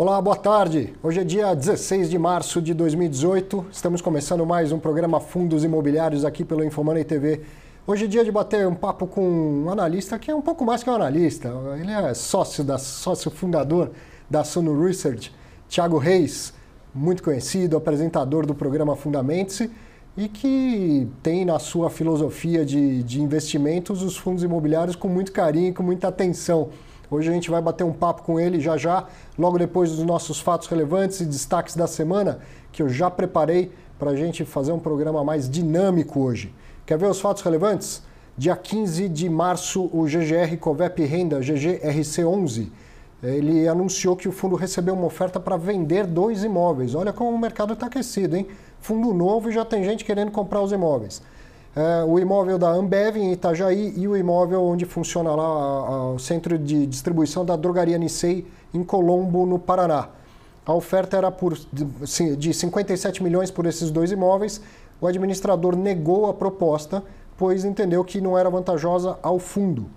Olá, boa tarde. Hoje é dia 16 de março de 2018. Estamos começando mais um programa Fundos Imobiliários aqui pelo Infomoney TV. Hoje é dia de bater um papo com um analista que é um pouco mais que um analista. Ele é sócio fundador da Suno Research, Thiago Reis, muito conhecido, apresentador do programa Fundamente-se e que tem na sua filosofia de investimentos os fundos imobiliários com muito carinho e com muita atenção. Hoje a gente vai bater um papo com ele já, logo depois dos nossos fatos relevantes e destaques da semana, que eu já preparei para a gente fazer um programa mais dinâmico hoje. Quer ver os fatos relevantes? Dia 15 de março, o GGR Covep Renda, GGRC11, ele anunciou que o fundo recebeu uma oferta para vender 2 imóveis. Olha como o mercado está aquecido, hein? Fundo novo e já tem gente querendo comprar os imóveis. O imóvel da Ambev em Itajaí e o imóvel onde funciona lá o centro de distribuição da Drogaria Nicei em Colombo, no Paraná. A oferta era de 57 milhões por esses 2 imóveis. O administrador negou a proposta, pois entendeu que não era vantajosa ao fundo.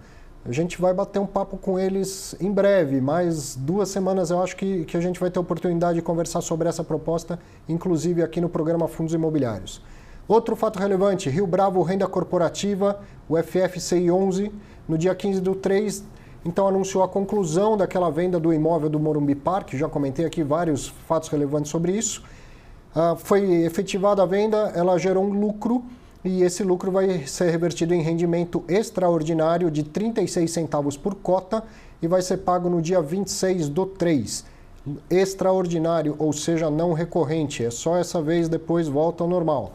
A gente vai bater um papo com eles em breve, mais 2 semanas eu acho que a gente vai ter a oportunidade de conversar sobre essa proposta, inclusive aqui no programa Fundos Imobiliários. Outro fato relevante, Rio Bravo Renda Corporativa, o FFCI 11, no dia 15/3, então anunciou a conclusão daquela venda do imóvel do Morumbi Park, já comentei aqui vários fatos relevantes sobre isso. Foi efetivada a venda, ela gerou um lucro e esse lucro vai ser revertido em rendimento extraordinário de 36 centavos por cota e vai ser pago no dia 26/3. Extraordinário, ou seja, não recorrente, é só essa vez, depois volta ao normal.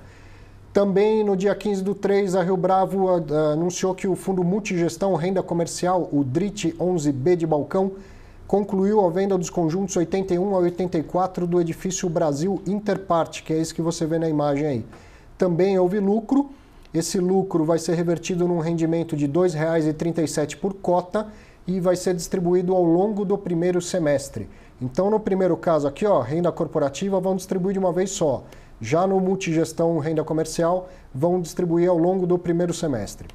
Também no dia 15/3, a Rio Bravo anunciou que o Fundo Multigestão Renda Comercial, o DRIT 11B de Balcão, concluiu a venda dos conjuntos 81 a 84 do edifício Brasil Interparte, que é esse que você vê na imagem aí. Também houve lucro, esse lucro vai ser revertido num rendimento de R$ 2,37 por cota e vai ser distribuído ao longo do primeiro semestre. Então, no primeiro caso aqui, renda corporativa, vão distribuir de uma vez só. Já no multigestão renda comercial, vão distribuir ao longo do primeiro semestre.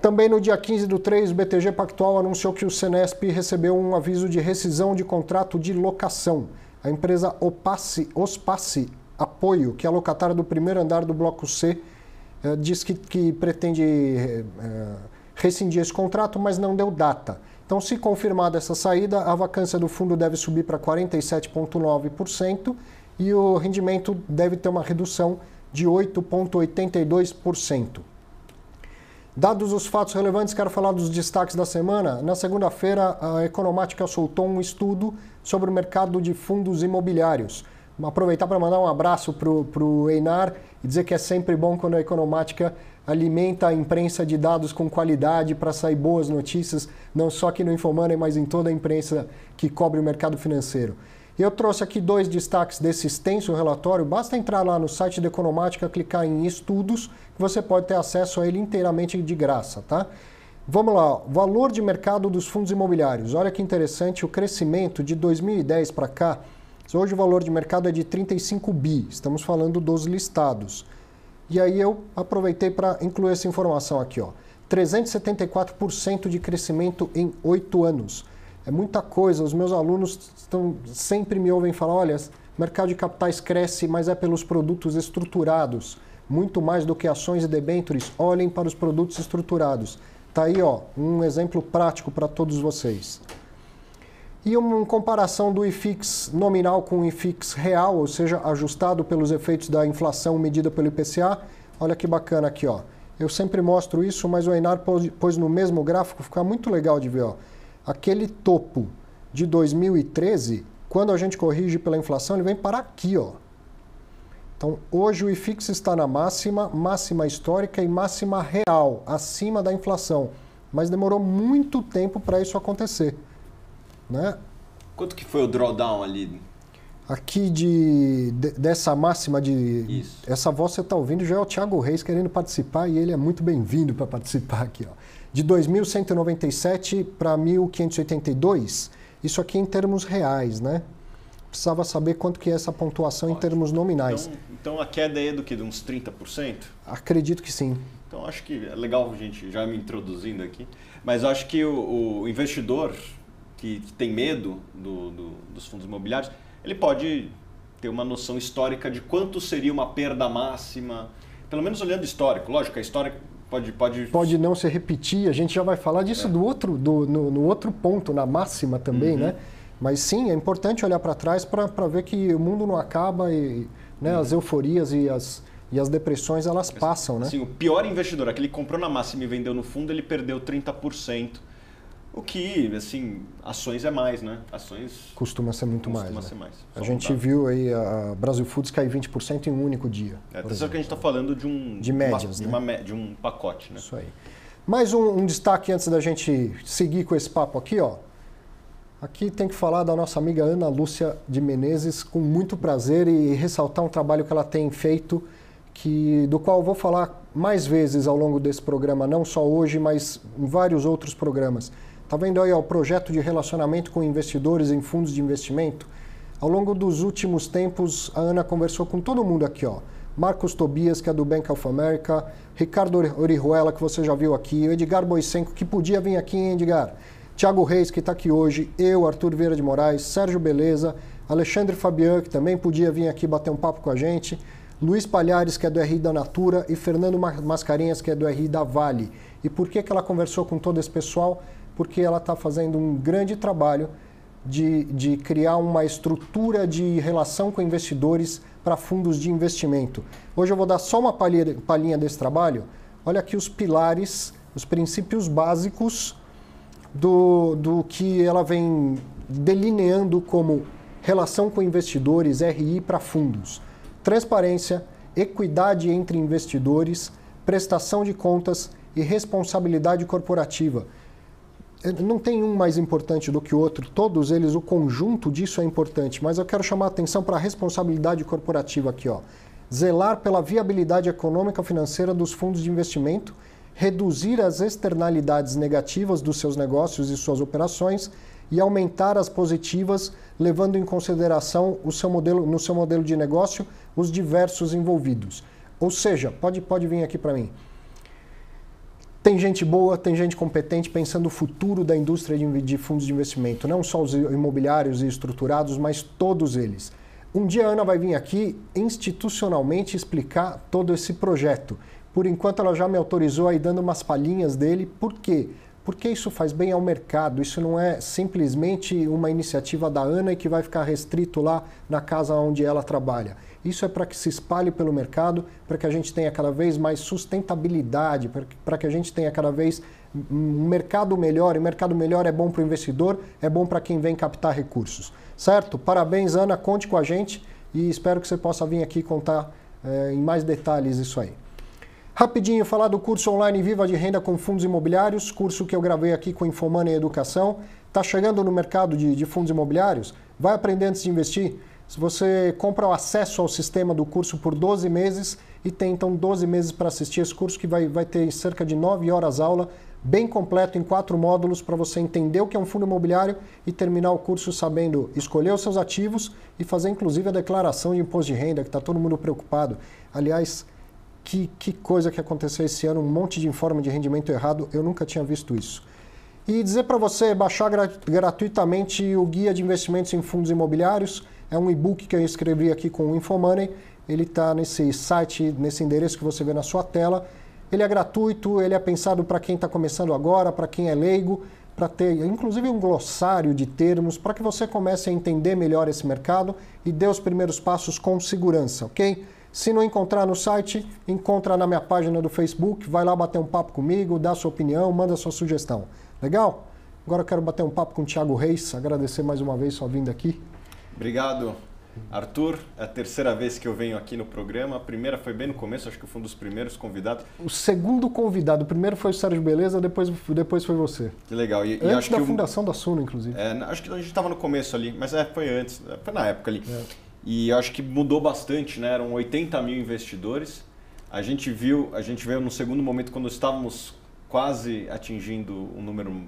Também no dia 15/3, o BTG Pactual anunciou que o Senesp recebeu um aviso de rescisão de contrato de locação. A empresa Ospace Apoio, que é a locatária do primeiro andar do Bloco C, diz que pretende rescindir esse contrato, mas não deu data. Então, se confirmada essa saída, a vacância do fundo deve subir para 47,9% e o rendimento deve ter uma redução de 8,82%. Dados os fatos relevantes, quero falar dos destaques da semana. Na segunda-feira, a Economática soltou um estudo sobre o mercado de fundos imobiliários. Aproveitar para mandar um abraço para o Einar e dizer que é sempre bom quando a Economática alimenta a imprensa de dados com qualidade para sair boas notícias, não só aqui no Infomoney, mas em toda a imprensa que cobre o mercado financeiro. Eu trouxe aqui 2 destaques desse extenso relatório. Basta entrar lá no site da Economática, clicar em estudos, que você pode ter acesso a ele inteiramente de graça, tá? Vamos lá, valor de mercado dos fundos imobiliários. Olha que interessante, o crescimento de 2010 para cá. Hoje o valor de mercado é de 35 bi, estamos falando dos listados. E aí eu aproveitei para incluir essa informação aqui, 374% de crescimento em 8 anos. É muita coisa, os meus alunos sempre me ouvem falar, olha, o mercado de capitais cresce, mas é pelos produtos estruturados, muito mais do que ações e debêntures, olhem para os produtos estruturados. Está aí, um exemplo prático para todos vocês. E uma comparação do IFIX nominal com o IFIX real, ou seja, ajustado pelos efeitos da inflação medida pelo IPCA. Olha que bacana aqui, Eu sempre mostro isso, mas o Einar pôs no mesmo gráfico, fica muito legal de ver, Aquele topo de 2013, quando a gente corrige pela inflação, ele vem para aqui, Então, hoje o IFIX está na máxima histórica e máxima real, acima da inflação. Mas demorou muito tempo para isso acontecer. Né? Quanto que foi o drawdown ali? Aqui dessa máxima de... Isso. Essa voz você está ouvindo já é o Thiago Reis querendo participar e ele é muito bem-vindo para participar aqui. De 2.197 para 1.582, isso aqui em termos reais, né? Precisava saber quanto que é essa pontuação em termos nominais. Então a queda é do que? De uns 30%? Acredito que sim. Então acho que é legal a gente já me introduzindo aqui, mas eu acho que o investidor que tem medo dos fundos imobiliários, ele pode ter uma noção histórica de quanto seria uma perda máxima, pelo menos olhando histórico. Lógico, a história pode não se repetir, a gente já vai falar disso no outro ponto, na máxima também, né? Mas sim, é importante olhar para trás para ver que o mundo não acaba e as euforias e as depressões, elas passam, né? Sim, o pior investidor, aquele que comprou na máxima e vendeu no fundo, ele perdeu 30%. O que, assim, ações é mais, né? Ações... Costuma ser muito mais. Costuma ser mais. A gente viu aí a Brasil Foods cair 20% em um único dia. Só que a gente está falando de médias, de um pacote, né? Isso aí. Mais um destaque antes da gente seguir com esse papo aqui, ó. Aqui tem que falar da nossa amiga Ana Lúcia de Menezes, com muito prazer, e ressaltar um trabalho que ela tem feito, do qual eu vou falar mais vezes ao longo desse programa, não só hoje, mas em vários outros programas. Está vendo aí o projeto de relacionamento com investidores em fundos de investimento? Ao longo dos últimos tempos, a Ana conversou com todo mundo aqui, ó. Marcos Tobias, que é do Bank of America, Ricardo Orihuela, que você já viu aqui, o Edgar Boicenco, que podia vir aqui, hein, Edgar? Thiago Reis, que está aqui hoje, eu, Arthur Vieira de Moraes, Sérgio Beleza, Alexandre Fabian, que também podia vir aqui bater um papo com a gente, Luiz Palhares, que é do RI da Natura, e Fernando Mascarenhas, que é do RI da Vale. E por que ela conversou com todo esse pessoal? Porque ela está fazendo um grande trabalho de criar uma estrutura de relação com investidores para fundos de investimento. Hoje eu vou dar só uma palhinha desse trabalho. Olha aqui os pilares, os princípios básicos do que ela vem delineando como relação com investidores, RI para fundos. Transparência, equidade entre investidores, prestação de contas e responsabilidade corporativa. Não tem um mais importante do que o outro, todos eles, o conjunto disso é importante, mas eu quero chamar a atenção para a responsabilidade corporativa aqui, ó. Zelar pela viabilidade econômica e financeira dos fundos de investimento, reduzir as externalidades negativas dos seus negócios e suas operações e aumentar as positivas, levando em consideração no seu modelo de negócio os diversos envolvidos. Ou seja, pode vir aqui para mim. Tem gente boa, tem gente competente pensando no futuro da indústria de fundos de investimento, não só os imobiliários e estruturados, mas todos eles. Um dia a Ana vai vir aqui institucionalmente explicar todo esse projeto. Por enquanto ela já me autorizou aí dando umas palhinhas dele. Por quê? Porque isso faz bem ao mercado, isso não é simplesmente uma iniciativa da Ana e que vai ficar restrito lá na casa onde ela trabalha. Isso é para que se espalhe pelo mercado, para que a gente tenha cada vez mais sustentabilidade, para que a gente tenha cada vez um mercado melhor, e mercado melhor é bom para o investidor, é bom para quem vem captar recursos. Certo? Parabéns, Ana, conte com a gente e espero que você possa vir aqui contar em mais detalhes isso aí. Rapidinho, falar do curso online Viva de Renda com Fundos Imobiliários, curso que eu gravei aqui com Infomoney Educação. Está chegando no mercado de fundos imobiliários? Vai aprender antes de investir? Se você compra o acesso ao sistema do curso por 12 meses e tem então 12 meses para assistir esse curso que vai ter cerca de 9 horas aula, bem completo em 4 módulos para você entender o que é um fundo imobiliário e terminar o curso sabendo escolher os seus ativos e fazer inclusive a declaração de imposto de renda, que está todo mundo preocupado. Aliás, que coisa que aconteceu esse ano, um monte de informe de rendimento errado, eu nunca tinha visto isso. E dizer para você baixar gratuitamente o Guia de Investimentos em Fundos Imobiliários, é um e-book que eu escrevi aqui com o Infomoney, ele está nesse site, nesse endereço que você vê na sua tela. Ele é gratuito, ele é pensado para quem está começando agora, para quem é leigo, para ter inclusive um glossário de termos, para que você comece a entender melhor esse mercado e dê os primeiros passos com segurança, ok? Se não encontrar no site, encontra na minha página do Facebook, vai lá bater um papo comigo, dá sua opinião, manda sua sugestão. Legal? Agora eu quero bater um papo com o Thiago Reis, agradecer mais uma vez sua vinda aqui. Obrigado, Arthur. É a terceira vez que eu venho aqui no programa. A primeira foi bem no começo, acho que eu fui um dos primeiros convidados. O segundo convidado, o primeiro foi o Sérgio Beleza, depois foi você. Que legal. E antes acho da fundação da Suno, inclusive. Acho que a gente estava no começo ali, mas foi antes, foi na época ali. E eu acho que mudou bastante, né? Eram 80 mil investidores. A gente veio no segundo momento, quando estávamos quase atingindo um número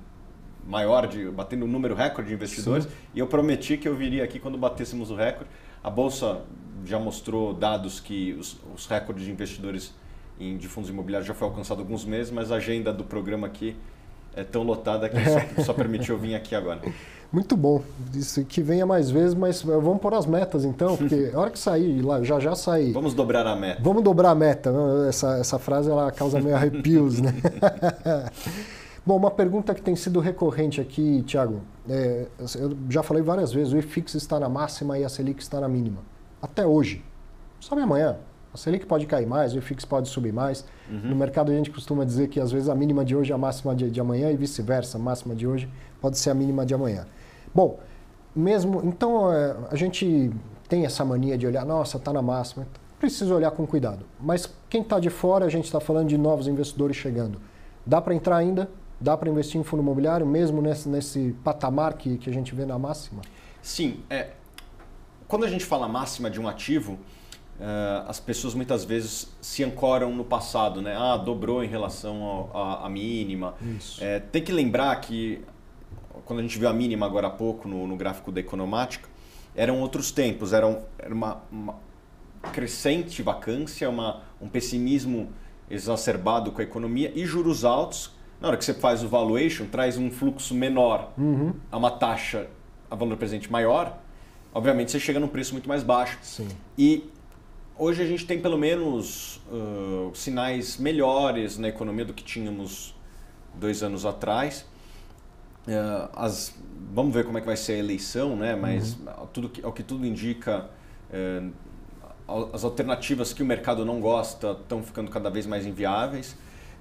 maior, batendo um número recorde de investidores. Sim. E eu prometi que eu viria aqui quando batêssemos o recorde. A Bolsa já mostrou dados que os recordes de investidores de fundos imobiliários já foi alcançado há alguns meses, mas a agenda do programa aqui é tão lotada que só permitiu eu vir aqui agora. Muito bom. Isso que venha mais vezes, mas vamos pôr as metas então, porque a hora que sair, lá, já sair. Vamos dobrar a meta. Vamos dobrar a meta. Essa frase ela causa meio arrepios, né? Bom, uma pergunta que tem sido recorrente aqui, Thiago. Eu já falei várias vezes, o IFIX está na máxima e a Selic está na mínima. Até hoje. Sabe amanhã? A Selic pode cair mais, o IFIX pode subir mais. No mercado a gente costuma dizer que às vezes a mínima de hoje é a máxima de amanhã e vice-versa. A máxima de hoje pode ser a mínima de amanhã. Bom, então a gente tem essa mania de olhar, nossa, está na máxima. Precisa olhar com cuidado. Mas quem está de fora, a gente está falando de novos investidores chegando. Dá para entrar ainda? Dá para investir em fundo imobiliário, mesmo nesse patamar que a gente vê na máxima? Sim. Quando a gente fala máxima de um ativo, as pessoas muitas vezes se ancoram no passado, né? Dobrou em relação à mínima. Isso. Tem que lembrar que, quando a gente viu a mínima agora há pouco no gráfico da Economática, eram outros tempos, era uma crescente vacância, um pessimismo exacerbado com a economia e juros altos. Na hora que você faz o valuation, traz um fluxo menor a uma taxa a valor presente maior, obviamente você chega num preço muito mais baixo. Sim. E hoje a gente tem pelo menos sinais melhores na economia do que tínhamos 2 anos atrás. Vamos ver como é que vai ser a eleição, né? Mas ao que tudo indica, as alternativas que o mercado não gosta estão ficando cada vez mais inviáveis,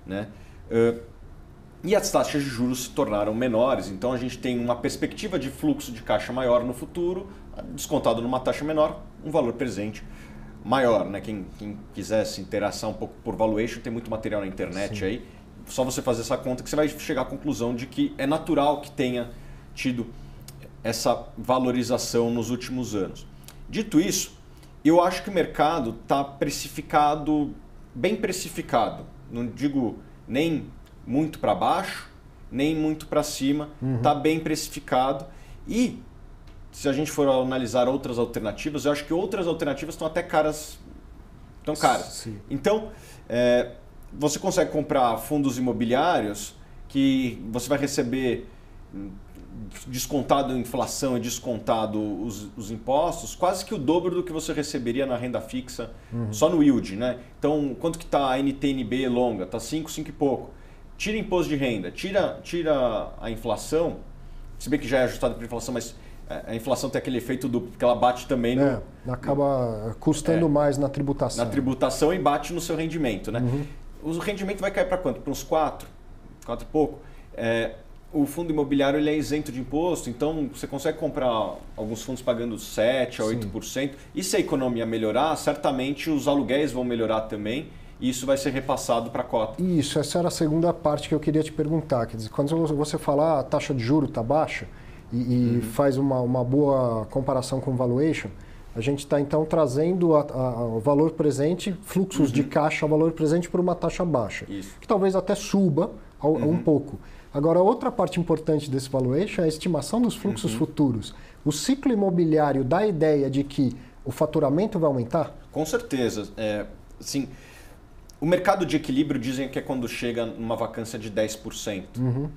né? E as taxas de juros se tornaram menores, então a gente tem uma perspectiva de fluxo de caixa maior no futuro, descontado numa taxa menor, um valor presente maior, né? Quem quiser se interessar um pouco por valuation, tem muito material na internet. Sim. Aí. Só você fazer essa conta que você vai chegar à conclusão de que é natural que tenha tido essa valorização nos últimos anos. Dito isso, eu acho que o mercado está precificado, bem precificado. Não digo nem muito para baixo, nem muito para cima. Está bem precificado. E se a gente for analisar outras alternativas, eu acho que outras alternativas estão até caras. Estão caras. Sim. Então, você consegue comprar fundos imobiliários que você vai receber descontado a inflação e descontado os impostos, quase que o dobro do que você receberia na renda fixa, só no yield, né? Então, quanto que está a NTNB longa? Está 5 e pouco. Tira imposto de renda, tira a inflação, se bem que já é ajustado por inflação, mas a inflação tem aquele efeito duplo, porque ela bate também acaba custando mais na tributação. Na tributação e bate no seu rendimento, né? O rendimento vai cair para quanto? Para uns 4 e pouco. O fundo imobiliário ele é isento de imposto, então você consegue comprar alguns fundos pagando 7% a 8%. E se a economia melhorar, certamente os aluguéis vão melhorar também e isso vai ser repassado para a cota. Isso, essa era a segunda parte que eu queria te perguntar. Quer dizer, quando você falar a taxa de juros está baixa e faz uma boa comparação com o valuation, a gente está então trazendo o valor presente, fluxos de caixa a valor presente por uma taxa baixa, que talvez até suba um pouco. Agora, outra parte importante desse valuation é a estimação dos fluxos futuros. O ciclo imobiliário dá a ideia de que o faturamento vai aumentar? Com certeza. Sim. O mercado de equilíbrio dizem que é quando chega numa vacância de 10%.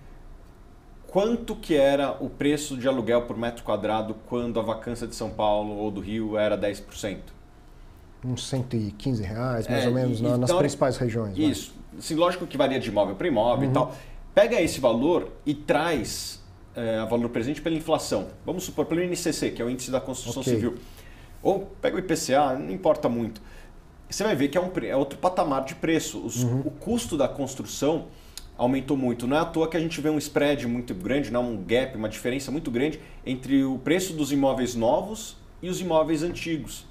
Quanto que era o preço de aluguel por metro quadrado quando a vacância de São Paulo ou do Rio era 10%? Uns R$115, mais ou menos, então, nas principais regiões. Isso. Assim, lógico que varia de imóvel para imóvel e tal. Pega esse valor e traz a valor presente pela inflação. Vamos supor, pelo INCC, que é o Índice da Construção Civil. Ou pega o IPCA, não importa muito. Você vai ver que é outro patamar de preço. O custo da construção aumentou muito. Não é à toa que a gente vê um spread muito grande, um gap, uma diferença muito grande entre o preço dos imóveis novos e os imóveis antigos.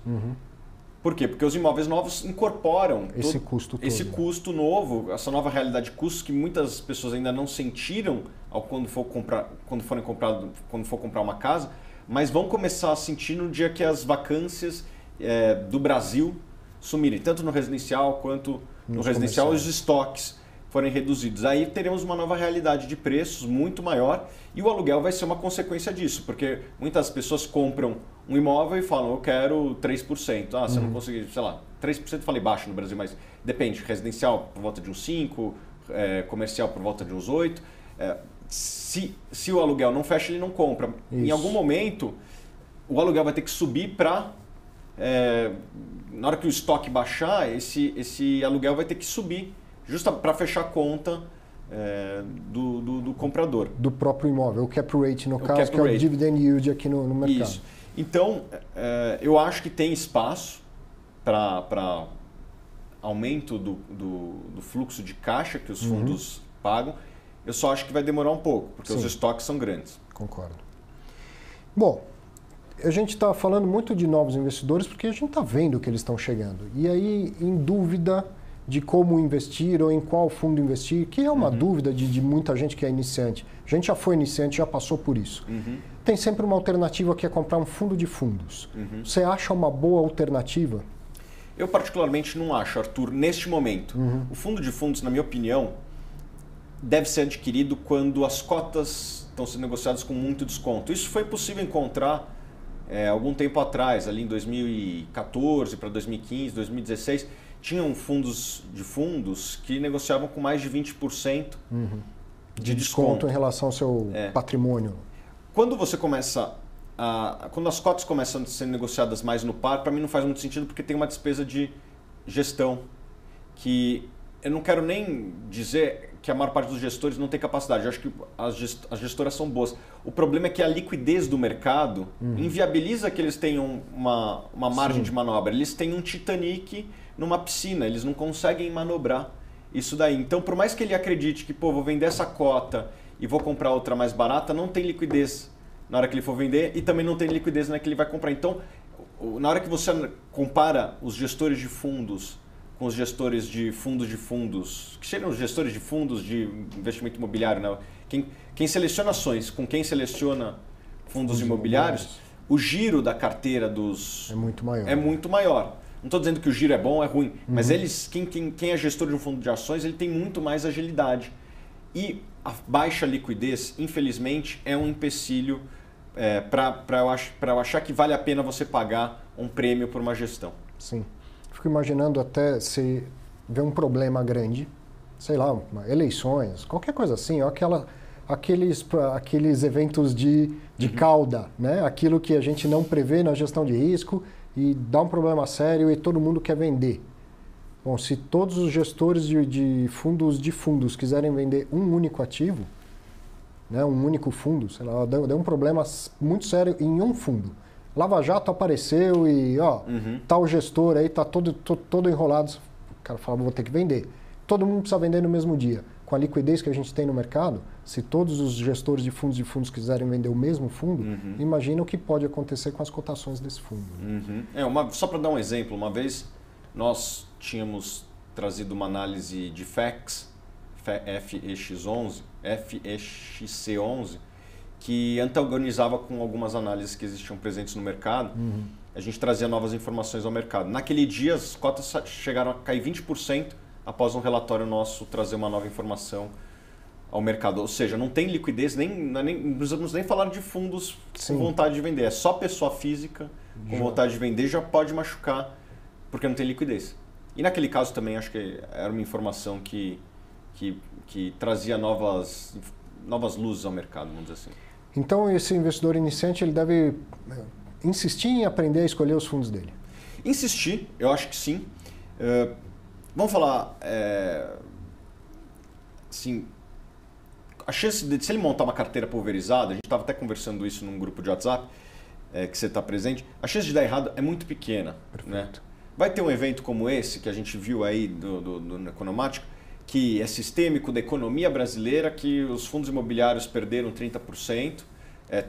Por quê? Porque os imóveis novos incorporam esse custo novo, essa nova realidade de custos que muitas pessoas ainda não sentiram quando for comprar uma casa, mas vão começar a sentir no dia que as vacâncias do Brasil sumirem, tanto no residencial quanto no residencial, os estoques forem reduzidos. Aí teremos uma nova realidade de preços muito maior e o aluguel vai ser uma consequência disso, porque muitas pessoas compram um imóvel e falam, eu quero 3%. Se eu não conseguir, 3% falei baixo no Brasil, mas depende, residencial por volta de uns 5%, comercial por volta de uns 8%. se o aluguel não fecha, ele não compra. Isso. Em algum momento, o aluguel vai ter que subir para... na hora que o estoque baixar, esse aluguel vai ter que subir, justo para fechar a conta do comprador. Do próprio imóvel, o cap rate, no caso, que é o dividend yield aqui no mercado. Isso. Então, eu acho que tem espaço para aumento do fluxo de caixa que os fundos pagam. Eu só acho que vai demorar um pouco, porque os estoques são grandes. Concordo. Bom, a gente está falando muito de novos investidores porque a gente está vendo que eles estão chegando. E aí, em dúvida de como investir ou em qual fundo investir, que é uma dúvida de muita gente que é iniciante. A gente já foi iniciante, já passou por isso. Tem sempre uma alternativa que é comprar um fundo de fundos. Você acha uma boa alternativa? Eu particularmente não acho, Arthur, neste momento. O fundo de fundos, na minha opinião, deve ser adquirido quando as cotas estão sendo negociadas com muito desconto. Isso foi possível encontrar algum tempo atrás, ali em 2014 para 2015, 2016, tinham fundos de fundos que negociavam com mais de 20% de desconto em relação ao seu patrimônio. Quando você começa quando as cotas começam a ser negociadas mais no par, para mim não faz muito sentido porque tem uma despesa de gestão que eu não quero nem dizer que a maior parte dos gestores não tem capacidade. Eu acho que as gestoras são boas. O problema é que a liquidez do mercado inviabiliza que eles tenham uma margem de manobra. Eles têm um Titanic numa piscina, eles não conseguem manobrar isso daí. Então, por mais que ele acredite que, vou vender essa cota e vou comprar outra mais barata, não tem liquidez na hora que ele for vender e também não tem liquidez na hora que ele vai comprar. Então, na hora que você compara os gestores de fundos com os gestores de fundos, que seriam os gestores de fundos de investimento imobiliário, né? Quem seleciona ações com quem seleciona fundos imobiliários, o giro da carteira dos... É muito maior. Não estou dizendo que o giro é bom ou é ruim, mas quem é gestor de um fundo de ações, ele tem muito mais agilidade. E a baixa liquidez, infelizmente, é um empecilho para eu achar que vale a pena você pagar um prêmio por uma gestão. Sim. Fico imaginando até se vê um problema grande, sei lá, eleições, qualquer coisa assim, ou aqueles eventos de cauda, né? Aquilo que a gente não prevê na gestão de risco e dá um problema sério e todo mundo quer vender. Bom, se todos os gestores de fundos quiserem vender um único ativo, né, um único fundo, sei lá, deu um problema muito sério em um fundo. Lava Jato apareceu e, tal gestor aí tá todo enrolado. O cara fala, vou ter que vender. Todo mundo precisa vender no mesmo dia. Com a liquidez que a gente tem no mercado, se todos os gestores de fundos quiserem vender o mesmo fundo, imagina o que pode acontecer com as cotações desse fundo. Só para dar um exemplo, uma vez nós tínhamos trazido uma análise de FEX, FEXC11, que antagonizava com algumas análises que existiam presentes no mercado. A gente trazia novas informações ao mercado. Naquele dia, as cotas chegaram a cair 20% após um relatório nosso trazer uma nova informação ao mercado. Ou seja, não tem liquidez, não precisamos nem falar de fundos com vontade de vender. É só pessoa física com vontade de vender já pode machucar porque não tem liquidez. E naquele caso também acho que era uma informação que trazia novas luzes ao mercado, vamos dizer assim. Então, esse investidor iniciante ele deve insistir em aprender a escolher os fundos dele? Insistir, eu acho que sim. Vamos falar, assim, a chance de, se ele montar uma carteira pulverizada, a gente estava até conversando isso num grupo de WhatsApp, que você está presente, a chance de dar errado é muito pequena. Né? Vai ter um evento como esse, que a gente viu aí do Economático, que é sistêmico da economia brasileira, que os fundos imobiliários perderam 30%.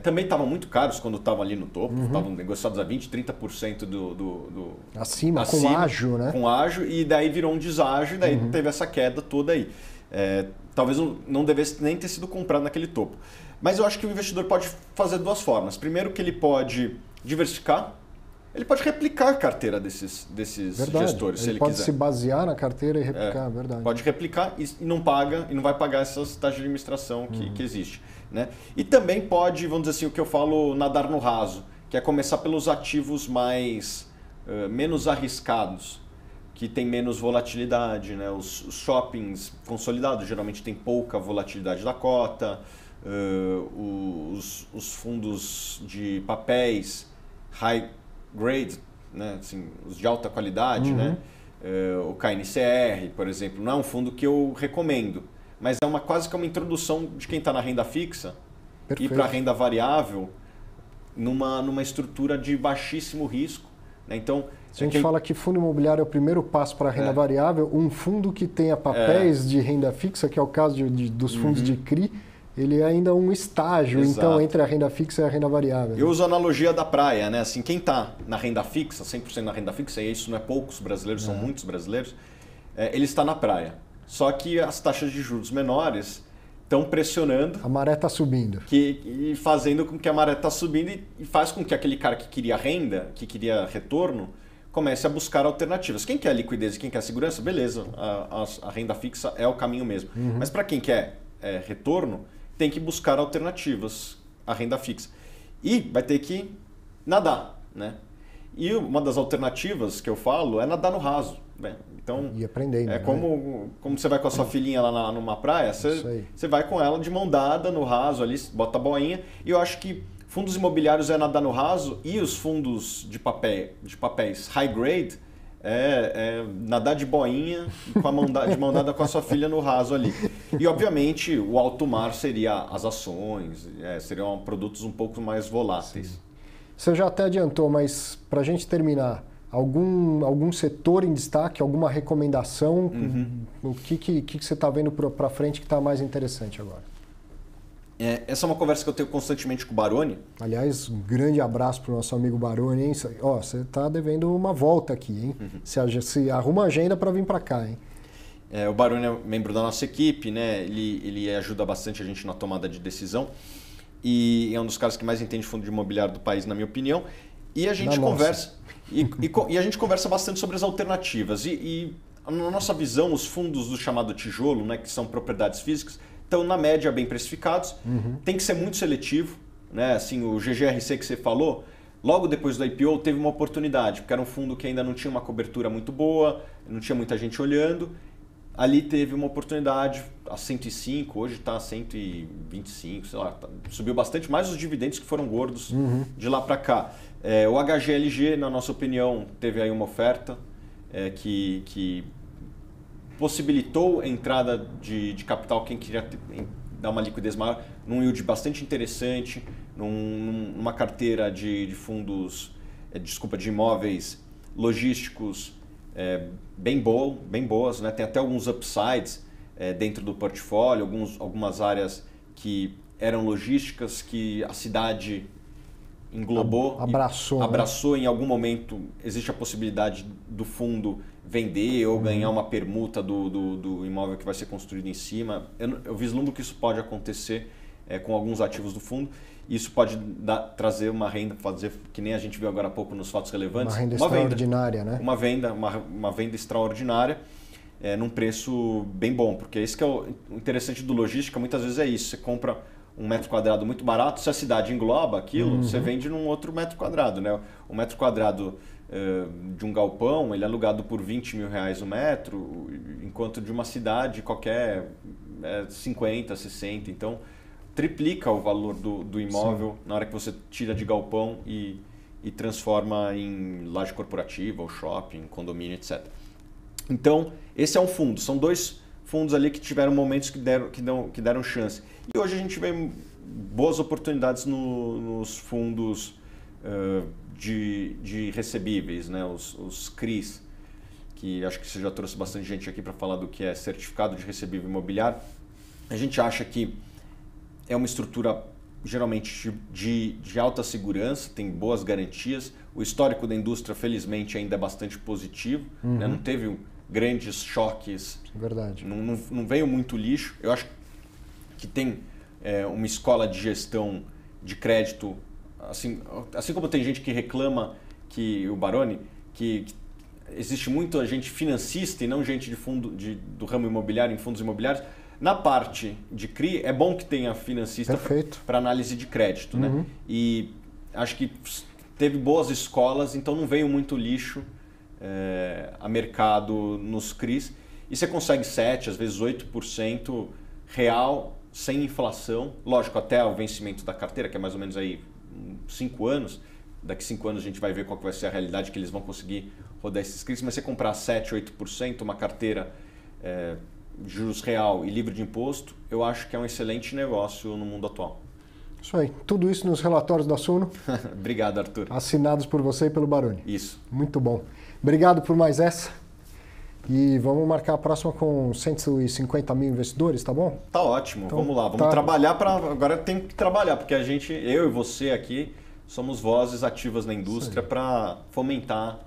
Também estavam muito caros quando estavam ali no topo, estavam negociados a 20%, 30% acima, com ágio, né? Com ágio, e daí virou um deságio, e daí teve essa queda toda aí. Talvez não devesse nem ter sido comprado naquele topo. Mas eu acho que o investidor pode fazer de duas formas. Primeiro, que ele pode diversificar. Ele pode replicar a carteira desses gestores, se ele pode quiser. Se basear na carteira e replicar, verdade. Pode replicar e não vai pagar essas taxas de administração que existe. Né? E também pode, vamos dizer assim, o que eu falo, nadar no raso, que é começar pelos ativos menos arriscados, que tem menos volatilidade, né? Os shoppings consolidados geralmente tem pouca volatilidade da cota, os fundos de papéis high grade, né? Assim, os de alta qualidade, né? O KNCR, por exemplo, não é um fundo que eu recomendo, mas é quase que uma introdução de quem está na renda fixa e para a renda variável numa estrutura de baixíssimo risco, né? Então, se a gente fala que fundo imobiliário é o primeiro passo para a renda variável, um fundo que tenha papéis de renda fixa, que é o caso dos fundos de CRI, ele é ainda um estágio, então, entre a renda fixa e a renda variável. Eu uso a analogia da praia, né? Assim, quem está na renda fixa, 100% na renda fixa, e isso não é poucos brasileiros, são muitos brasileiros, ele está na praia. Só que as taxas de juros menores estão pressionando. A maré está subindo. E fazendo com que a maré está subindo e faz com que aquele cara que queria renda, que queria retorno, comece a buscar alternativas. Quem quer liquidez e quem quer segurança, beleza, a renda fixa é o caminho mesmo. Mas para quem quer retorno, tem que buscar alternativas à renda fixa. E vai ter que nadar, né? E uma das alternativas que eu falo é nadar no raso, né? Então, e aprendendo. É como você vai com a sua filhinha lá numa praia, você vai com ela de mão dada no raso ali, bota a boinha. E eu acho que fundos imobiliários é nadar no raso e os fundos de papéis high grade é nadar de boinha de mão dada com a sua filha no raso ali. E obviamente o alto mar seria as ações, seriam produtos um pouco mais voláteis. Sim. Você já até adiantou, mas para a gente terminar, algum setor em destaque, alguma recomendação? O que você está vendo para frente que está mais interessante agora? Essa é uma conversa que eu tenho constantemente com o Baroni. Aliás, um grande abraço para o nosso amigo Baroni, hein? Você está devendo uma volta aqui, hein? Se arruma agenda para vir para cá, hein? O Baroni é membro da nossa equipe, né? Ele ajuda bastante a gente na tomada de decisão e é um dos caras que mais entende fundo de imobiliário do país, na minha opinião. E a gente conversa e a gente conversa bastante sobre as alternativas. E na nossa visão, os fundos do chamado tijolo, né, que são propriedades físicas, estão na média bem precificados. Tem que ser muito seletivo, né? Assim, o GGRC que você falou, logo depois do IPO teve uma oportunidade, porque era um fundo que ainda não tinha uma cobertura muito boa, não tinha muita gente olhando. Ali teve uma oportunidade a 105, hoje está a 125, sei lá, subiu bastante, mais os dividendos que foram gordos de lá para cá. O HGLG, na nossa opinião, teve aí uma oferta que possibilitou a entrada de capital, quem queria dar uma liquidez maior, num yield bastante interessante, numa carteira de fundos, de imóveis logísticos bem boas, né? Tem até alguns upsides dentro do portfólio, algumas áreas que eram logísticas que a cidade englobou, abraçou. Em algum momento existe a possibilidade do fundo vender ou ganhar uma permuta do imóvel que vai ser construído em cima. Eu vislumbro que isso pode acontecer com alguns ativos do fundo. Isso pode trazer uma renda, fazer que nem a gente viu agora há pouco nos fatos relevantes. Uma renda extraordinária, né? Uma venda extraordinária num preço bem bom. Porque isso que é o interessante do logística, muitas vezes é isso. Você compra um metro quadrado muito barato, se a cidade engloba aquilo, você vende num outro metro quadrado, né? O metro quadrado de um galpão, ele é alugado por R$20 mil o metro, enquanto de uma cidade qualquer 50, 60. Então, triplica o valor do imóvel na hora que você tira de galpão e transforma em laje corporativa, ou shopping, condomínio, etc. Então, esse é um fundo. São dois fundos ali que tiveram momentos que deram chance. E hoje a gente vê boas oportunidades nos fundos de recebíveis, né? Os CRIs, que acho que você já trouxe bastante gente aqui para falar do que é certificado de recebível imobiliário. A gente acha que é uma estrutura geralmente de alta segurança, tem boas garantias. O histórico da indústria, felizmente, ainda é bastante positivo, né? Não teve grandes choques. Verdade. Não veio muito lixo. Eu acho que tem uma escola de gestão de crédito, assim como tem gente que reclama que o Baroni, que existe muita gente financista e não gente do ramo imobiliário em fundos imobiliários. Na parte de CRI, é bom que tenha financista para análise de crédito, né? E acho que teve boas escolas, então não veio muito lixo a mercado nos CRIs e você consegue 7%, às vezes 8% real, sem inflação. Lógico, até o vencimento da carteira, que é mais ou menos aí 5 anos. Daqui 5 anos a gente vai ver qual que vai ser a realidade que eles vão conseguir rodar esses CRIs. Mas você comprar 7%, 8%, uma carteira juros real e livre de imposto, eu acho que é um excelente negócio no mundo atual. Isso aí. Tudo isso nos relatórios da Suno. Obrigado, Arthur. Assinados por você e pelo Baroni. Isso. Muito bom. Obrigado por mais essa. E vamos marcar a próxima com 150 mil investidores, tá bom? Tá ótimo. Então, vamos lá. Vamos trabalhar para... Agora tem que trabalhar, porque eu e você aqui, somos vozes ativas na indústria para fomentar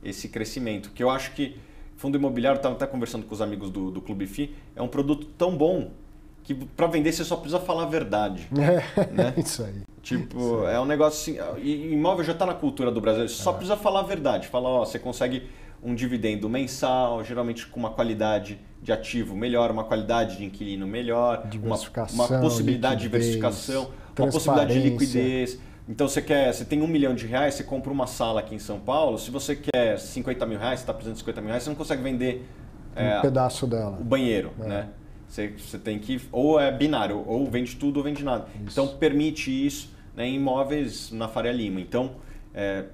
esse crescimento. Que eu acho que fundo imobiliário, estava até conversando com os amigos do Clube FI, é um produto tão bom que para vender você só precisa falar a verdade. Né? Isso aí. Tipo, isso aí. É um negócio assim... E imóvel já está na cultura do Brasil, você só precisa falar a verdade. Fala, ó, você consegue um dividendo mensal, geralmente com uma qualidade de ativo melhor, uma qualidade de inquilino melhor, uma possibilidade de diversificação, uma possibilidade de liquidez. Então você tem R$1 milhão, você compra uma sala aqui em São Paulo, se você quer R$50 mil, você está precisando de R$50 mil, você não consegue vender um pedaço dela. O banheiro, né? Você tem que, ou é binário, ou vende tudo ou vende nada. Isso. Então permite isso, né, em imóveis na Faria Lima. Então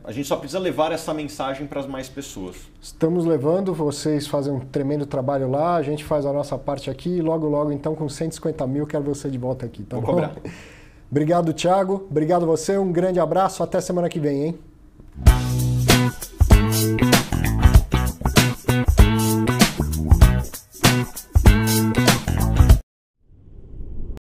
a gente só precisa levar essa mensagem para as mais pessoas. Estamos levando, vocês fazem um tremendo trabalho lá, a gente faz a nossa parte aqui e logo então com 150 mil quero você de volta aqui, tá bom? Vou cobrar. Obrigado, Thiago. Obrigado a você. Um grande abraço. Até semana que vem, hein?